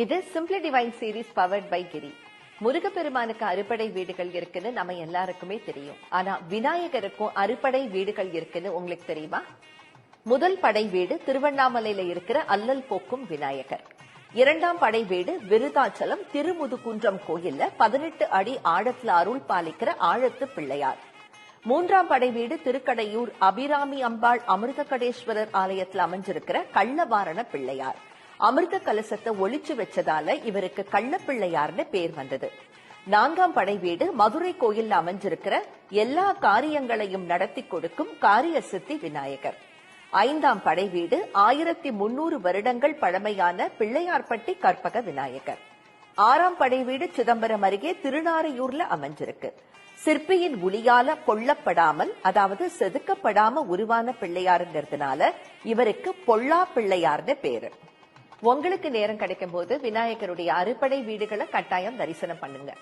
இது simply divine series powered by Giri. முருகப்பெருமானுக்கு அறுபடை வீடுகள் இருக்குன்னு நம்ம எல்லாருக்குமே தெரியும். ஆனா விநாயகருக்கும் அறுபடை வீடுகள் இருக்குன்னு உங்களுக்கு தெரியுமா? முதல் படை வீடு திருவண்ணாமலையில இருக்கிற அல்லல் போக்கும் விநாயகர். இரண்டாம் படை வீடு விருதாச்சலம் திருமுதுகுன்றம் கோயில்ல 18 அடி ஆழத்துல அருள் பாலிக்கிற ஆழத்து பிள்ளையார். மூன்றாம் படை வீடு திருக்கடையூர் அபிராமி அம்பாள் அமிர்தகடேஸ்வரர் ஆலயத்தில் அமைஞ்சிருக்கிற கள்ளவாரண பிள்ளையார். அமிர்த கலசத்தை ஒளிச்சு வச்சதால இவருக்கு கள்ளப்பிள்ளையார்னு பேர் வந்தது. நான்காம் படை வீடு மதுரை கோயில்ல அமைஞ்சிருக்கிற எல்லா காரியங்களையும் நடத்தி கொடுக்கும் காரிய சித்தி விநாயகர். ஐந்தாம் படை வீடு 1300 வருடங்கள் பழமையான பிள்ளையார்பட்டி கற்பக விநாயகர். ஆறாம் படை வீடு சிதம்பரம் அருகே திருநாரையூர்ல அமைஞ்சிருக்கு. சிற்பியின் ஒளியால கொல்லப்படாமல், அதாவது செதுக்கப்படாம உருவான பிள்ளையாருங்கிறதுனால இவருக்கு பொல்லா பிள்ளையார்னு பேரு. உங்களுக்கு நேரம் கிடைக்கும் போது விநாயகருடைய அறுபடை வீடுகளை கட்டாயம் தரிசனம் பண்ணுங்க.